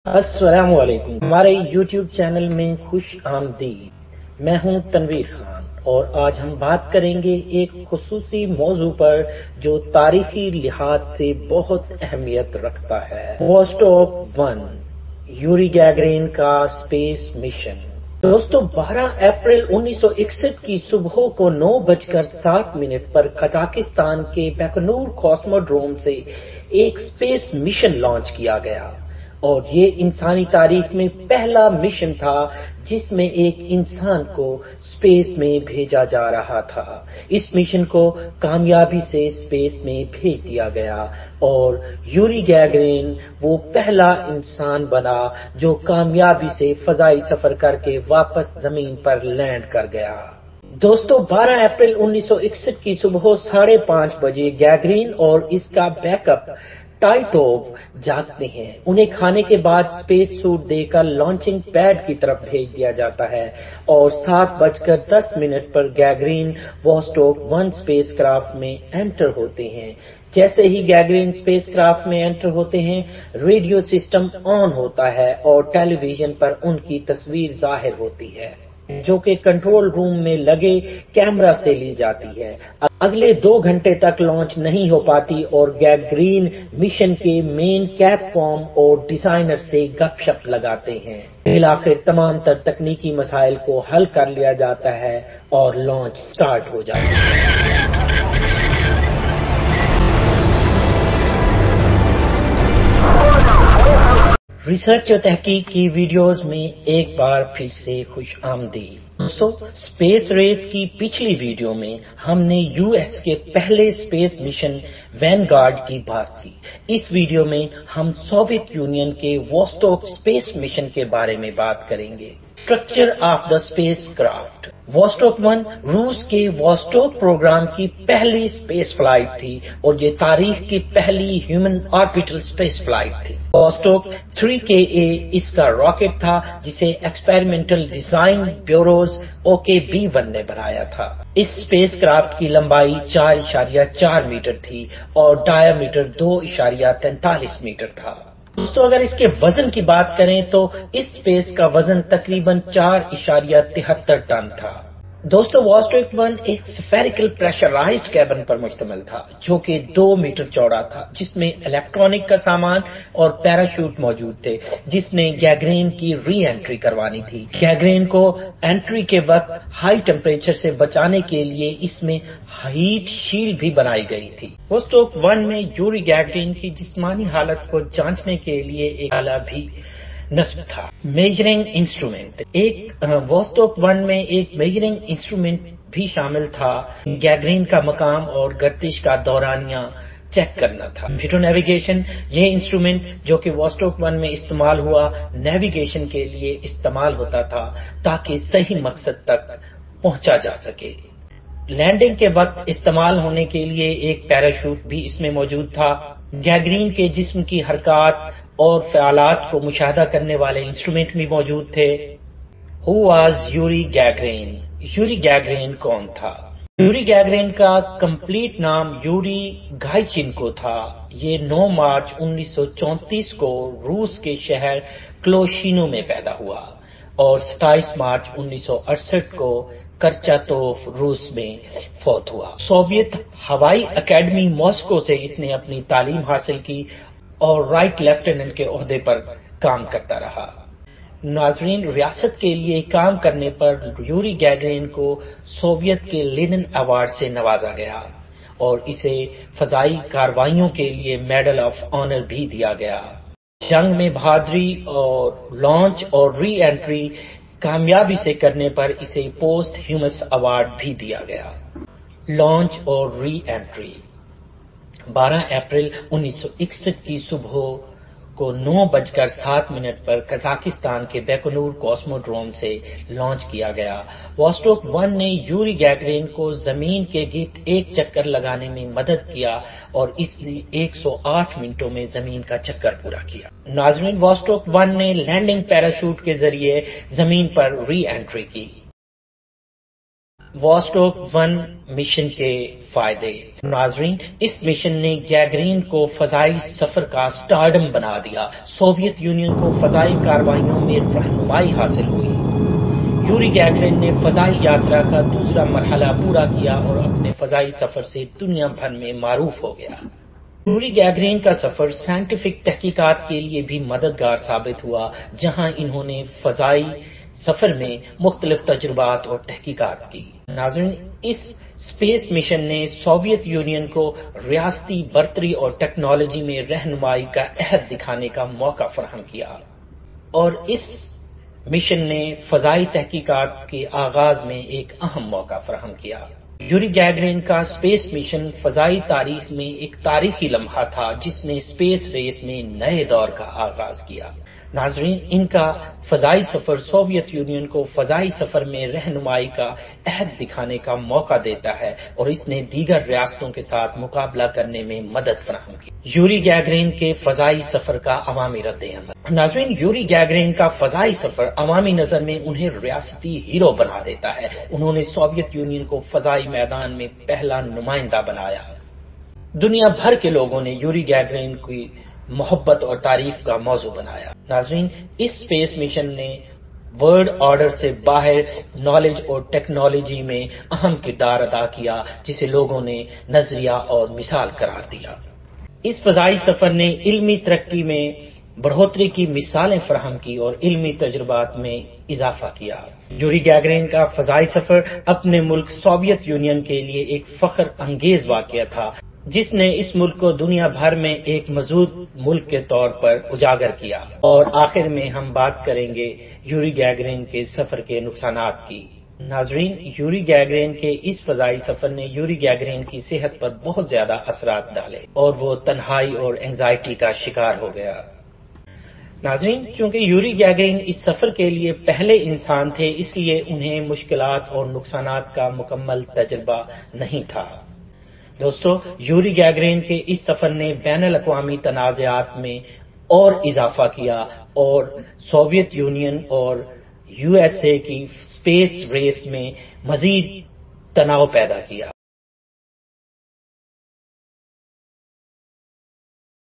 السلام علیکم، ہمارے یوٹیوب چینل میں خوش آمدید۔ میں ہوں تنویر خان اور آج ہم بات کریں گے ایک خصوصی موضوع پر جو تاریخی لحاظ سے بہت اہمیت رکھتا ہے، ووسٹوک 1 یوری گیگرین کا اسپیس مشن۔ دوستو، 12 اپریل 1961 کی صبح کو 9:07 پر قزاقستان کے بیکنور کاسموڈروم سے ایک اسپیس مشن لانچ کیا گیا اور یہ انسانی تاریخ میں پہلا مشن تھا جس میں ایک انسان کو اسپیس میں بھیجا جا رہا تھا۔ اس مشن کو کامیابی سے اسپیس میں بھیج دیا گیا اور یوری گیگرین وہ پہلا انسان بنا جو کامیابی سے فضائی سفر کر کے واپس زمین پر لینڈ کر گیا۔ دوستو، 12 اپریل 1961 کی صبح 5:30 بجے گیگرین اور اس کا بیک اپ ٹائٹوو جاگتے ہیں۔ انہیں کھانے کے بعد اسپیس سوٹ دے کر لانچنگ پیڈ کی طرف بھیج دیا جاتا ہے اور 7:10 پر گیگرین ووسٹوک 1 اسپیس کرافٹ میں انٹر ہوتے ہیں۔ جیسے ہی گیگرین اسپیس کرافٹ میں انٹر ہوتے ہیں، ریڈیو سسٹم آن ہوتا ہے اور ٹیلی ویژن پر ان کی تصویر ظاہر ہوتی ہے جو کہ کنٹرول روم میں لگے کیمرہ سے لی جاتی ہے۔ اگلے 2 گھنٹے تک لانچ نہیں ہو پاتی اور گیگرین مشن کے مین کیپ فارم اور ڈیزائنر سے گپ شپ لگاتے ہیں۔ بالآخر تمام تر تکنیکی مسائل کو حل کر لیا جاتا ہے اور لانچ سٹارٹ ہو جاتی ہے۔ ریسرچ اور تحقیق کی ویڈیوز میں ایک بار پھر سے خوش آمدید۔ دوستو، اسپیس ریس کی پچھلی ویڈیو میں ہم نے یو ایس کے پہلے اسپیس مشن وین گارڈ کی بات کی۔ اس ویڈیو میں ہم سوویت یونین کے ووسٹوک اسپیس مشن کے بارے میں بات کریں گے۔ Structure of the space craft. Vostok 1 روس کے ووسٹوک پروگرام کی پہلی اسپیس فلائٹ تھی اور یہ تاریخ کی پہلی ہیومن آربیٹل اسپیس فلائٹ تھی۔ ووسٹوک 3KA اس کا راکٹ تھا جسے ایکسپیریمنٹل ڈیزائن بیوروز OKB1 نے بنایا تھا۔ اس اسپیس کرافٹ کی لمبائی 4.4 میٹر تھی اور ڈایامیٹر 2.43 میٹر تھا۔ دوستو، اگر اس کے وزن کی بات کریں تو اس اسپیس کا وزن تقریباً 4.73 ٹن تھا۔ دوستو، ووسٹوک 1 ایک سفیریکل پریشرائزڈ کیبن پر مشتمل تھا جو کہ 2 میٹر چوڑا تھا، جس میں الیکٹرانک کا سامان اور پیراشوٹ موجود تھے جس نے گیگرین کی ری انٹری کروانی تھی۔ گیگرین کو انٹری کے وقت ہائی ٹیمپریچر سے بچانے کے لیے اس میں ہیٹ شیلڈ بھی بنائی گئی تھی۔ ووسٹوک 1 میں یوری گیگرین کی جسمانی حالت کو جانچنے کے لیے ایک آلہ بھی نصب تھا۔ Measuring instrument. ووسٹوک 1 میں ایک میجرنگ انسٹرومنٹ بھی شامل تھا۔ گیگرین کا مقام اور گردش کا دورانیہ چیک کرنا تھا۔ Computer navigation. یہ انسٹرومنٹ جو کہ ووسٹوک 1 میں استعمال ہوا، نیویگیشن کے لیے استعمال ہوتا تھا تاکہ صحیح مقصد تک پہنچا جا سکے۔ لینڈنگ کے وقت استعمال ہونے کے لیے ایک پیراشوٹ بھی اس میں موجود تھا۔ گیگرین کے جسم کی حرکات اور فعالات کو مشاہدہ کرنے والے انسٹرومنٹ بھی موجود تھے۔ Who was یوری گیگرین؟ یوری گیگرین کون تھا؟ یوری گیگرین کا کمپلیٹ نام یوری گائچینکو تھا۔ یہ 9 مارچ 1934 کو روس کے شہر کلوشینو میں پیدا ہوا اور 27 مارچ 1968 کو کرچاتوف روس میں فوت ہوا۔ سوویت ہوائی اکیڈمی ماسکو سے اس نے اپنی تعلیم حاصل کی اور رائٹ لیفٹیننٹ کے عہدے پر کام کرتا رہا۔ ناظرین، ریاست کے لیے کام کرنے پر یوری گیگرین کو سوویت کے لینن ایوارڈ سے نوازا گیا اور اسے فضائی کارروائیوں کے لیے میڈل آف آنر بھی دیا گیا۔ جنگ میں بہادری اور لانچ اور ری انٹری کامیابی سے کرنے پر اسے پوسٹ ہیومس ایوارڈ بھی دیا گیا۔ لانچ اور ری انٹری۔ 12 اپریل 1961 کی صبح کو 9:07 پر قزاقستان کے بیکنور کاسموڈروم سے لانچ کیا گیا۔ ووسٹوک 1 نے یوری گیگرین کو زمین کے گرد ایک چکر لگانے میں مدد کیا اور اس نے 108 منٹوں میں زمین کا چکر پورا کیا۔ ناظرین، ووسٹوک 1 نے لینڈنگ پیراشوٹ کے ذریعے زمین پر ری انٹری کی۔ واسٹوک 1 مشن کے فائدے۔ ناظرین، اس مشن نے گیگرین کو فضائی سفر کا سٹارڈم بنا دیا۔ سوویت یونین کو فضائی کارروائیوں میں رہنمائی حاصل ہوئی۔ یوری گیگرین نے فضائی یاترا کا دوسرا مرحلہ پورا کیا اور اپنے فضائی سفر سے دنیا بھر میں معروف ہو گیا۔ یوری گیگرین کا سفر سائنٹیفک تحقیقات کے لیے بھی مددگار ثابت ہوا، جہاں انہوں نے فضائی سفر میں مختلف تجربات اور تحقیقات کی۔ ناظرین، اس اسپیس مشن نے سوویت یونین کو ریاستی برتری اور ٹیکنالوجی میں رہنمائی کا عہد دکھانے کا موقع فراہم کیا، اور اس مشن نے فضائی تحقیقات کے آغاز میں ایک اہم موقع فراہم کیا۔ یوری گیگرین کا اسپیس مشن فضائی تاریخ میں ایک تاریخی لمحہ تھا جس نے اسپیس ریس میں نئے دور کا آغاز کیا۔ ناظرین، ان کا فضائی سفر سوویت یونین کو فضائی سفر میں رہنمائی کا عہد دکھانے کا موقع دیتا ہے، اور اس نے دیگر ریاستوں کے ساتھ مقابلہ کرنے میں مدد فراہم کی۔ یوری گیگرین کے فضائی سفر کا عوامی رد عمل۔ ناظرین، یوری گیگرین کا فضائی سفر عوامی نظر میں انہیں ریاستی ہیرو بنا دیتا ہے۔ انہوں نے سوویت یونین کو فضائی میدان میں پہلا نمائندہ بنایا۔ دنیا بھر کے لوگوں نے یوری گیگرین کی محبت اور تعریف کا موضوع بنایا۔ ناظرین، اس اسپیس مشن نے ورلڈ آرڈر سے باہر نالج اور ٹیکنالوجی میں اہم کردار ادا کیا، جسے لوگوں نے نظریہ اور مثال قرار دیا۔ اس فضائی سفر نے علمی ترقی میں بڑھوتری کی مثالیں فراہم کی اور علمی تجربات میں اضافہ کیا۔ یوری گیگرین کا فضائی سفر اپنے ملک سوویت یونین کے لیے ایک فخر انگیز واقعہ تھا، جس نے اس ملک کو دنیا بھر میں ایک مضبوط ملک کے طور پر اجاگر کیا۔ اور آخر میں ہم بات کریں گے یوری گیگرین کے سفر کے نقصانات کی۔ ناظرین، یوری گیگرین کے اس فضائی سفر نے یوری گیگرین کی صحت پر بہت زیادہ اثرات ڈالے، اور وہ تنہائی اور انگزائٹی کا شکار ہو گیا۔ ناظرین، چونکہ یوری گیگرین اس سفر کے لیے پہلے انسان تھے، اس لیے انہیں مشکلات اور نقصانات کا مکمل تجربہ نہیں تھا۔ دوستو، یوری گیگرین کے اس سفر نے بین الاقوامی تنازعات میں اور اضافہ کیا اور سوویت یونین اور USA کی اسپیس ریس میں مزید تناؤ پیدا کیا۔